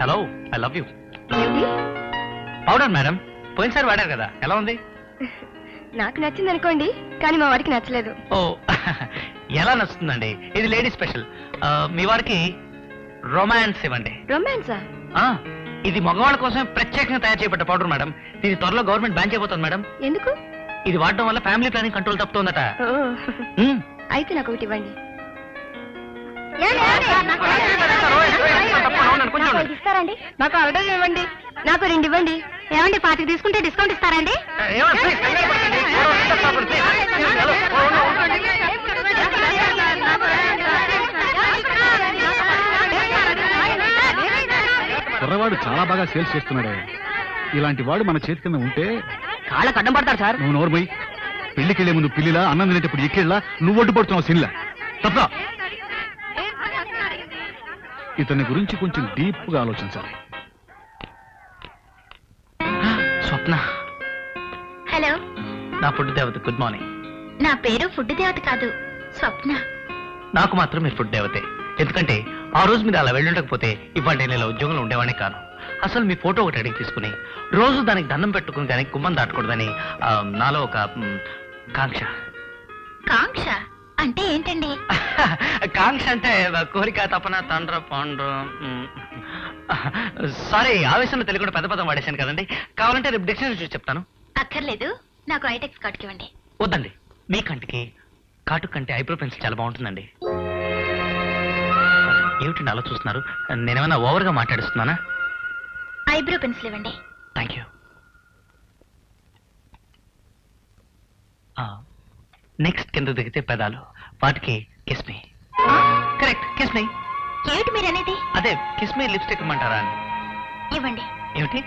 Hello, I love you. ఏమిటి? Powder madam, పోయినసారి వాడారు కదా, ఎలా ఉంది? నాకు నచ్చింది అనుకోండి, కానీ మా వాడికి నచ్చలేదు. ఓ ఎలా నచ్చుతుందండి, ఇది లేడీ స్పెషల్. మీ వారికి రొమాన్స్ ఇవ్వండి. రొమాన్సా? ఇది మగవాళ్ళ కోసం ప్రత్యేకంగా తయారు చేయబడ్డ పౌడర్ మేడం. దీని త్వరలో గవర్నమెంట్ బ్యాన్ చేయబోతుంది మేడం. ఎందుకు? ఇది వాడడం వల్ల ఫ్యామిలీ ప్లానింగ్ కంట్రోల్ తప్పుతోందట. అయితే నాకు ఒకటి ఇవ్వండి. ఇస్తారండి? నాకు ఆర్డర్ ఇవ్వండి. నాకు 2 ఇవ్వండి. ఏమండి, 5 తీసుకుంటే డిస్కౌంట్ ఇస్తారండి? కుర్రవాడు చాలా బాగా సేల్స్ చేస్తున్నాడే. ఇలాంటి వాడు మన చేతి కింద ఉంటే కాళ్ళకు అడ్డం పడతారు సార్. నువ్వు నోరుమోయ్. పెళ్లికెళ్లే ముందు పిల్లిలా, అన్నం తినేటప్పుడు ఎక్కేళ్ళ నువ్వు ఒడ్డు పడుతున్నావు సిన్లా. తప్ప ఇతని గురించి కొంచెం డీప్ గా ఆలోచించాలి. స్వప్న. హలో, నా ఫుడ్ దేవత. Good morning. నా పేరు ఫుడ్ దేవత కాదు, స్వప్న. నాకు మాత్రం మీరు ఫుడ్ దేవతే. ఎందుకంటే ఆ రోజు మీరు అలా వెళ్ళుండకపోతే ఇవాళ నేను ఇలా ఉద్యోగంలో ఉండేవాడిని కాను. అసలు మీ ఫోటో ఒకటి అడిగి తీసుకుని రోజు దానికి దండం పెట్టుకుని కానీ కుమ్మం దాటకూడదని నాలో ఒక కాంక్ష. కాంక్ష అంటే ఏంటండి? కాంక్ష అంటే కోరిక, తపన, తండ్ర, పాండ్ర. సారీ, ఆవేశంలో తెలియకుండా పెద్ద పదం వాడేశాను కదండి. కావాలంటే రేపు డిక్షనరీ చూసి చెప్తాను. అక్కర్లేదు, నాకు ఐటెక్స్ కార్డ్కి ఇవ్వండి. వద్దండి, మీ కంటికి కాటు కంటే ఐబ్రో పెన్సిల్ చాలా బాగుంటుందండి. ఏమిటండి అలా చూస్తున్నారు? నేనేమైనా ఓవర్గా మాట్లాడిస్తున్నానా? ఐబ్రో పెన్సిల్ ఇవ్వండి. Thank you. నెక్స్ట్ కింద దిగితే పెదాలు, వాటికి kiss me. Correct, kiss me. ఏమిటి మీరు అనేది? అదే కిస్ మీ లిప్స్టిక్ ఇమ్మంటారా అని. ఇవ్వండి. ఏమిటి?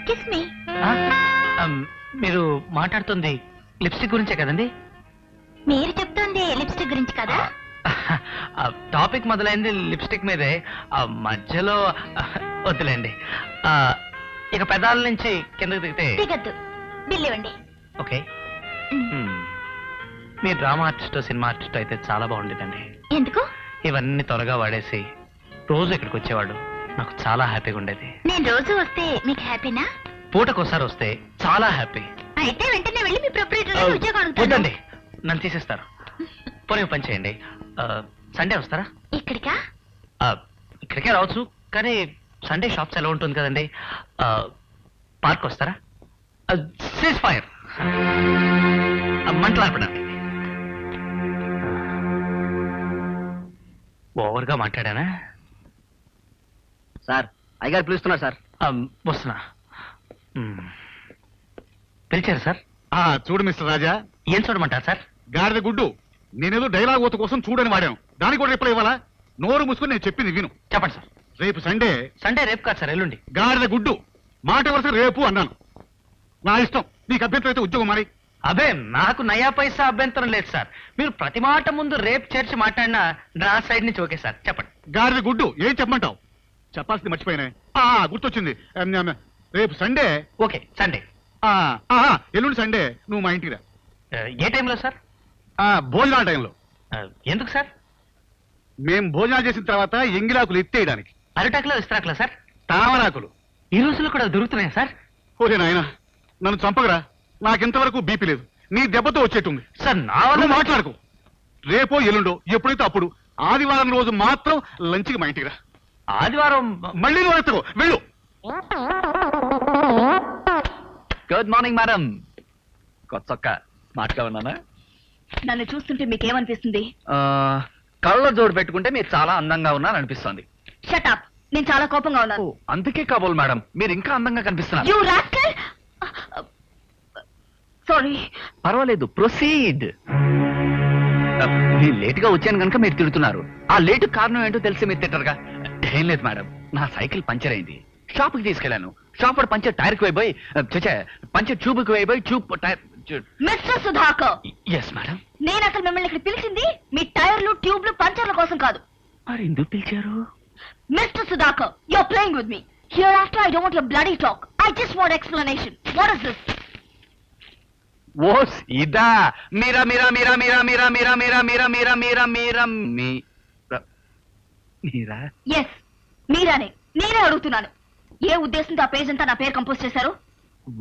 Kiss me. మీరు మాట్లాడుతుంది లిప్స్టిక్ గురించే కదండి? మీరు చెప్తోంది లిప్స్టిక్ గురించి కదా? టాపిక్ మొదలైంది లిప్స్టిక్ మీదే, మధ్యలో వద్దులేండి. ఇక పెదాల నుంచి కిందకి దిగితే దిగద్దు, బిల్ ఇవ్వండి. ఓకే. మీరు డ్రామా ఆర్టిస్ట్, సినిమా ఆర్టిస్ట్ అయితే చాలా బాగుండేదండి. ఎందుకు? ఇవన్నీ త్వరగా వాడేసి రోజు ఇక్కడికి వచ్చేవాడు, నాకు చాలా హ్యాపీగా ఉండేది. నేను రోజు వస్తే మీకు హ్యాపీనా? పూటకోసారి వస్తే చాలా హ్యాపీ. అయితే వెంటనే వెళ్ళి మీ ప్రొపరేటర్ ఉద్యోగం అడుగుతాను. వద్దండి, నన్ను తీసేస్తారు. పోనీ పని చేయండి, సండే వస్తారా? ఇక్కడికా? ఇక్కడికే రావచ్చు, కానీ సండే షాప్స్ ఎలా ఉంటుంది కదండి. పార్క్ వస్తారా? సీజ్ ఫైర్, మంటలు ఆర్పడానికి. ఓవర్గా మాట్లాడానా సార్? అయ్యగారు పిలుస్తున్నారు సార్. వస్తున్నా. పిలిచారు సార్? చూడు మిస్టర్ రాజా, ఏం చూడమంటారు సార్? గాడిద గుడ్డు, నేనేదో డైలాగ్ ఓత కోసం చూడని వాడాను, దానికి కూడా రిప్లై ఇవ్వాలా? నోరు మూసుకుని నేను చెప్పింది విను. చెప్పండి సార్. రేపు సండే. సండే రేపు కాదు సార్, ఎల్లుండి. గాడిద గుడ్డు, మాట వరుస రేపు అన్నాను. నా ఇష్టం, నీకు అభ్యంతరం అయితే ఉద్యోగం మాని. అబే, నాకు నయా పైసా అభ్యంతరం లేదు సార్. మీరు ప్రతి మాట ముందు రేపు చేర్చి మాట్లాడినా నా సైడ్ నుంచి ఓకే సార్. చెప్పండి. గాడిద గుడ్డు, ఏం చెప్పమంటావు? చెప్పాల్సింది మర్చిపోయినా. గుర్తొచ్చింది. రేపు సండే. Okay, Sunday. ఎల్లుండి సండే నువ్వు మా ఇంటికి రా. ఏ టైంలో సార్? భోజనాల టైంలో. ఎందుకు సార్? మేం భోజనాలు చేసిన తర్వాత ఎంగిలాకులు ఎత్తేయడానికి. అరిటాకులో ఇస్తాకులా సార్? తామరాకులు. ఈ రోజుల్లో కూడా దొరుకుతున్నాయా సార్? ఓకే నాయన, నన్ను చంపగరా. నాకింతవరకు బీపీ లేదు, నీ దెబ్బతో వచ్చేట్టుంది. సార్ నా వల్ల మాట్లాడుకో. రేపో ఎల్లుండో ఎప్పుడైతే అప్పుడు, ఆదివారం రోజు మాత్రం లంచ్కి మా ఇంటికి రా. ఆదివారం మళ్ళీ నువ్వు ఎత్తుకో, వెళ్ళు. Good morning madam. కొత్తొక్క మాటగా ఉన్నానా? నన్ను చూస్తుంటే మీకేమనిపిస్తుంది? కళ్ళ జోడు పెట్టుకుంటే మీరు చాలా అందంగా ఉన్నారని అనిపిస్తుంది. షట్ అప్, నేను చాలా కోపంగా ఉన్నాను. అందుకే కాబోలు మేడం, మీరు ఇంకా అందంగా కనిపిస్తున్నారు. You rascal. సారీ. పర్వాలేదు, ప్రొసీడ్. నేను లేట్ గా వచ్చాను కనుక మీరు తిడుతున్నారు. ఆ లేటు కారణం ఏంటో తెలిసి మీరు తిట్టరుగా. ఏం లేదు మేడం, నా సైకిల్ పంచర్ అయింది, షాప్ కి తీసుకెళ్లాను. షాప్ వాడు పంచర్ టైర్ కి వైపోయి, పంచర్ ట్యూబ్ కి వైపోయి, tube tyre. Mister Sudhakar. Yes madam. నేను అసలు మిమ్మల్ని ఇక్కడ పిలిచింది మీ టైర్లు, ట్యూబ్లు, పంచర్ల కోసం కాదు. మరి ఎందుకు పిలిచారు? Mister Sudhakar, you are playing with me. Hereafter I don't want your bloody talk. I just want explanation. What is this? ఓస్ ఇదా? మీరా మీరా మీరా మీరా మీరా మీరా మీరా మీరా మీరా మీరా మీరా మీరా ఎస్, మీరానే. నేనే అడుగుతున్నాను, ఏ ఉద్దేశంతో ఆ పేజ్ అంతా నా పేరు కంపోజ్ చేశారు?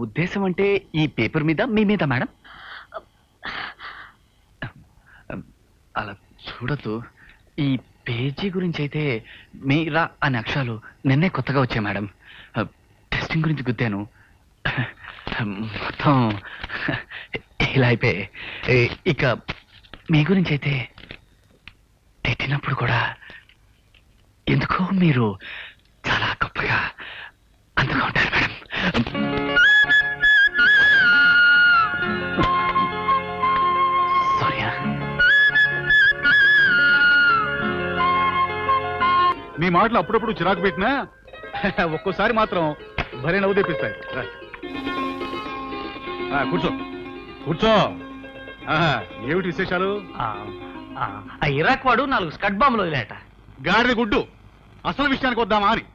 ఉద్దేశం అంటే ఈ పేపర్ మీద మీ మీద మేడం. అలా చూడద్దు. ఈ పేజీ గురించి అయితే మీరా అనే అక్షరాలు నిన్నే కొత్తగా వచ్చాయి మేడం. టెస్టింగ్ గురించి గుద్దాను, మొత్తం ఇలా అయిపోయి. ఇక మీ గురించి అయితే పెట్టినప్పుడు కూడా ఎందుకో మీరు చాలా గొప్పగా అందంగా ఉంటారు మేడం. సారీ. నీ మాటలు అప్పుడప్పుడు చిరాకు పెట్టినా ఒక్కోసారి మాత్రం భలే నవ్వు తెప్పిస్తాయి. రా. కూర్చో కూర్చో. ఏమిటి విశేషాలు? ఆ ఇరాక్ వాడు 4 స్కట్ బాంబులు వదిలేట. గాడిద గుడ్డు, అసలు విషయానికి వద్దామా అని.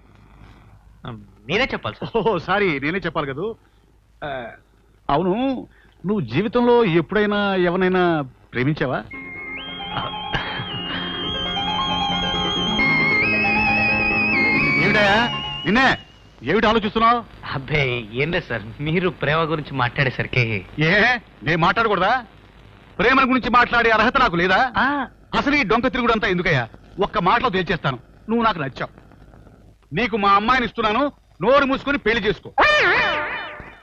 మీరే చెప్పాలి సార్. ఓహో సారీ, నేనే చెప్పాలి కదూ. అవును, నువ్వు జీవితంలో ఎప్పుడైనా ఎవరినైనా ప్రేమించావా? ఏమిటయా నిన్నే, ఏమిటి ఆలోచిస్తున్నావు? అబ్బే ఏం లేదు సార్, మీరు ప్రేమ గురించి మాట్లాడేసరికి ఏ నేను మాట్లాడకూడదా? ప్రేమ గురించి మాట్లాడే అర్హత నాకు లేదా? ఆ, అసలు ఈ డొంక తిరుగుడు అంతా ఎందుకయ్యా? ఒక్క మాటలో తేల్చేస్తాను, నువ్వు నాకు నచ్చావు. నీకు మా అమ్మాయిని ఇస్తున్నాను, నోరు మూసుకొని పెళ్లి చేసుకో.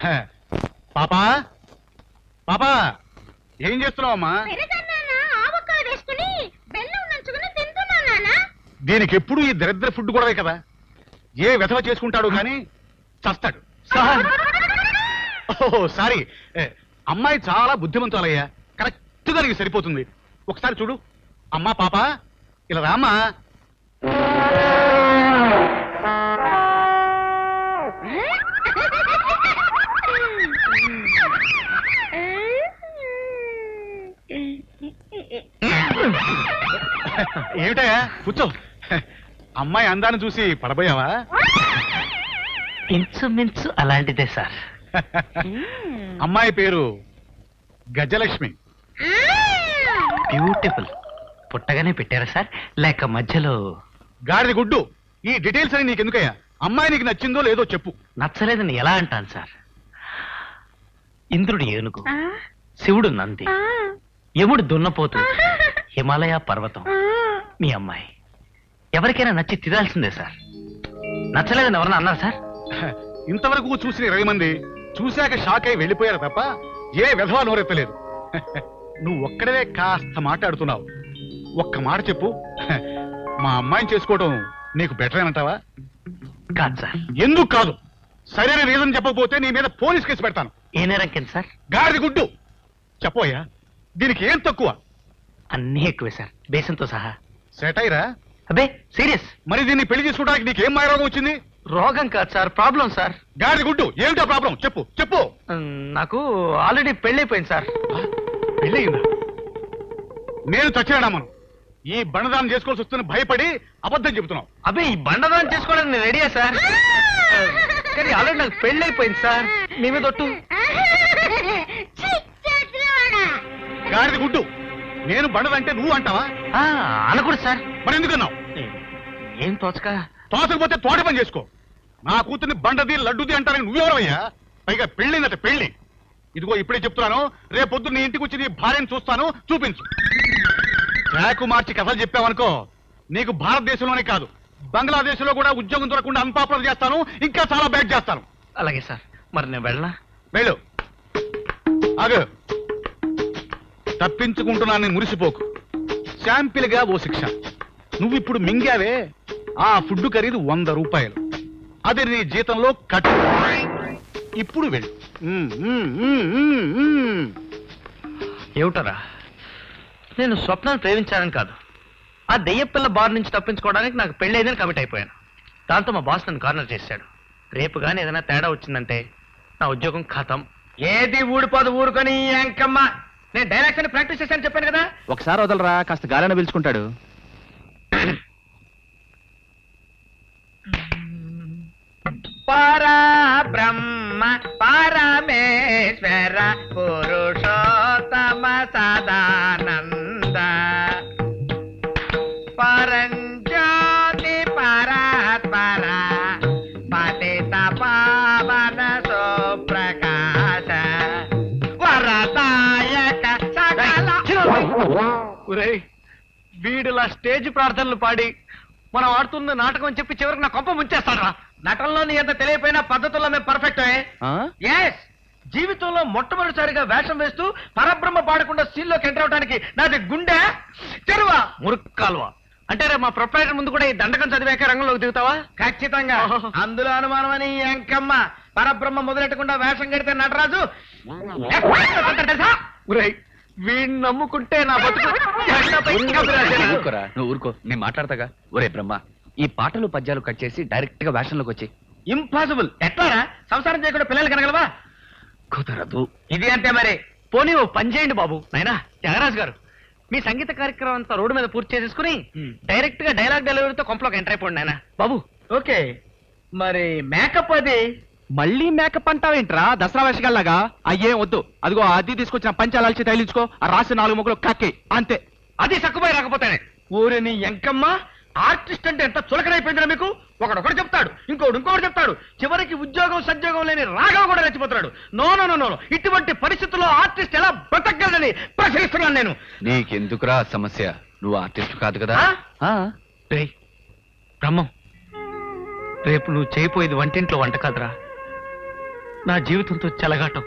హ, పాపా పాపా ఏం చేస్తున్నావమ్మా? దీనికి ఎప్పుడు ఈ దరిద్ర ఫుడ్ కూడా కదా, ఏ వెధవ చేసుకుంటాడు కానీ చస్తాడు. సార్ ఓహో సారీ, అమ్మాయి చాలా బుద్ధిమంతులయ్యా, కరెక్ట్ గా నీకు సరిపోతుంది. ఒకసారి చూడు. అమ్మా పాప ఇలా రామ్మా. ఏమిటయా కూర్చో. అమ్మాయి అందాన్ని చూసి పడబోయావా? ఇంచుమించు అలాంటిదే సార్. అమ్మాయి పేరు గజలక్ష్మి. బ్యూటిఫుల్. పుట్టగానే పెట్టారా సార్, లేక మధ్యలో? గాడిద గుడ్డు, ఈ డీటెయిల్స్ అని నీకెందుకయ్యా? అమ్మాయి నీకు నచ్చిందో లేదో చెప్పు. నచ్చలేదని ఎలా అంటాను సార్? ఇంద్రుడు ఏనుగు, శివుడు నంది, యముడు దున్నపోతు, హిమాలయ పర్వతం. మీ అమ్మాయి ఎవరికైనా నచ్చి తిరాల్సిందే సార్. నచ్చలేదని ఎవరన్నా అన్నారు సార్? ఇంతవరకు చూసిన 20 మంది చూశాక షాక్ అయి వెళ్ళిపోయారు తప్ప ఏ విధవా నోరెత్తలేదు. నువ్వు ఒక్కడే కాస్త మాట్లాడుతున్నావు. ఒక్క మాట చెప్పు, మా అమ్మాయిని చేసుకోవడం నీకు బెటర్ అంటావా? కాదు సార్. ఎందుకు కాదు? సరైన రీజన్ చెప్పకపోతే నీ మీద పోలీస్ కేసు పెడతాను. ఏ నేరం కింద సార్? గాడిద గుడ్డు చెప్పోయా, దీనికి ఏం తక్కువ? అన్నీ ఎక్కువే సార్, బేసంతో సహా. సెటైరా? అబ్బే సీరియస్. మరి దీన్ని పెళ్లి చేసుకోవడానికి నీకేం మాయరోగం వచ్చింది? రోగం కాదు సార్, ప్రాబ్లం సార్. గాడిద గుడ్డు ఏమిటా ప్రాబ్లం చెప్పు చెప్పు. నాకు ఆల్రెడీ పెళ్ళైపోయింది సార్. పెళ్ళయిందా? నేను చచ్చినాడమ్మను. ఈ బండదానం చేసుకోవాల్సి వస్తున్న భయపడి అబద్ధం చెబుతున్నావు. అబ్బే ఈ బండదానం చేసుకోవడానికి నేను రెడీయా సార్, కానీ ఆల్రెడీ నాకు పెళ్ళైపోయింది సార్. మీ మీద ఒట్టు. గాడిద గుడ్డు, నేను బండదంటే నువ్వు అంటావా? అనకూడదు సార్. మరి ఎందుకన్నావు? ఏం తోచక. తోచకపోతే తోట పని చేసుకో. నా కూతుర్ని బండది లడ్డుది అంటారని నువ్వెవరవయ్యా? పైగా పెళ్ళిందట పెళ్లి. ఇదిగో ఇప్పుడే చెప్తున్నాను, రేపొద్దు నీ ఇంటికి వచ్చి నీ భార్యను చూస్తాను, చూపించు. ట్రాకు మార్చి కథలు చెప్పావనుకో, నీకు భారతదేశంలోనే కాదు బంగ్లాదేశ్ లో కూడా ఉద్యోగం దొరకకుండా అన్పాపులర్ చేస్తాను, ఇంకా చాలా బ్యాడ్ చేస్తాను. అలాగే సార్. మరి నేను వెళ్ళనా? వెళ్ళు. ఆగు. తప్పించుకుంటున్నానని మురిసిపోకు. శాంపిల్ గా ఓ శిక్ష. నువ్వు ఇప్పుడు మింగావే, ఆ ఫుడ్ ఖరీదు 100 రూపాయలు. అది నీ జీతంలో కట్. ఇప్పుడు వెళ్ళు. ఏమిటరా, నేను స్వప్నాన్ని ప్రేమించానని కాదు, ఆ దెయ్యపిల్ల బార్ నుంచి తప్పించుకోవడానికి నాకు పెళ్ళైందని కమిట్ అయిపోయాను. దాంతో మా బాస్ నన్ను కార్నర్ చేశాడు. రేపు కానీ ఏదైనా తేడా వచ్చిందంటే నా ఉద్యోగం ఖతం. ఏది ఊడిపోదు ఊరుకొని అంకమ్మ. నేను డైలాగ్స్ అని ప్రాక్టీస్ చేశాను చెప్పాను కదా. ఒకసారి వదలరా, కాస్త గాలిన పిలుచుకుంటాడు. పరా బ్రహ్మ పరమేశ్వర పురుషోత్తమ సదానంద పరంజ్యోతి పరాత్పర అలా స్టేజ్ ప్రార్థనలు పాడి మనం ఆడుతున్న నాటకం అని చెప్పి చివరికి నా కొంప ముంచేస్తాడరా. నటనలో నీ ఎంత తెలియపోయినా పద్ధతుల్లో మేము పర్ఫెక్ట్ ఎస్ జీవితంలో మొట్టమొదటిసారిగా వేషం వేస్తూ పరబ్రహ్మ పాడకుండా సీన్లోకి ఎంటర్ అవడానికి నాది గుండె చెరువా మురుక్కాల్వా అంటే రేపు మా ప్రొపరేటర్ ముందు కూడా ఈ దండకం చదివాక రంగంలోకి దిగుతావా? ఖచ్చితంగా అందులో అనుమానం అని ఎంకమ్మ పరబ్రహ్మ మొదలెట్టకుండా వేషం కడితే నటరాజు తెలుసా? ఒరేయ్, వీడిని నమ్ముకుంటే నా బతుకు ఎండపై కబిరాజేనా? ఊరుకోరా, నువ్వు ఊరుకో, నేను మాట్లాడతాగా. ఒరే బ్రహ్మ, ఈ పాటలు పద్యాలు కట్ చేసి డైరెక్ట్ గా వేషంలోకి వచ్చి. ఇంపాసిబుల్. ఎట్లారా సంసారం చేయకుండా పిల్లలు కనగలవా? కుదరదు. ఇది అంతే మరి. పోనీ ఓ పని చేయండి బాబు. నాయనా త్యాగరాజు గారు, మీ సంగీత కార్యక్రమం అంతా రోడ్డు మీద పూర్తి చేసేసుకుని డైరెక్ట్ గా డైలాగ్ డెలివరీతో కొంపలోకి ఎంటర్ అయిపోండి నాయనా. బాబు ఓకే మరి మేకప్ అది మళ్ళీ మేకప్ అంటావేంట్రా దసరా వేషగాల్లాగా? అయ్యే వద్దు, అదిగో అది తీసుకొచ్చిన పంచాలాల్చి తగిలించుకో, ఆ రాసి 4 ముక్కలు కక్కి అంతే. అది సక్కుపోయి రాకపోతేనే. ఊరి నీ ఎంకమ్మ ఆర్టిస్ట్ అంటే ఎంత చులకనైపోయిందిరా మీకు. ఒకడొకడు చెప్తాడు, ఇంకోటి చెప్తాడు, చివరికి ఉద్యోగం సద్యోగం లేని రాఘవ కూడా రెచ్చిపోతున్నాడు. నో నో నో నో, ఇటువంటి పరిస్థితుల్లో ఆర్టిస్ట్ ఎలా బ్రతకగలనని ప్రశ్నిస్తున్నాను నేను. నీకెందుకురా సమస్య? నువ్వు ఆర్టిస్ట్ కాదు కదా. ఆ? రేయ్ బ్రహ్మం, రేపు నువ్వు చేయపోయేది వంటింట్లో వంట కాదురా, నా జీవితంతో చెలగాటం.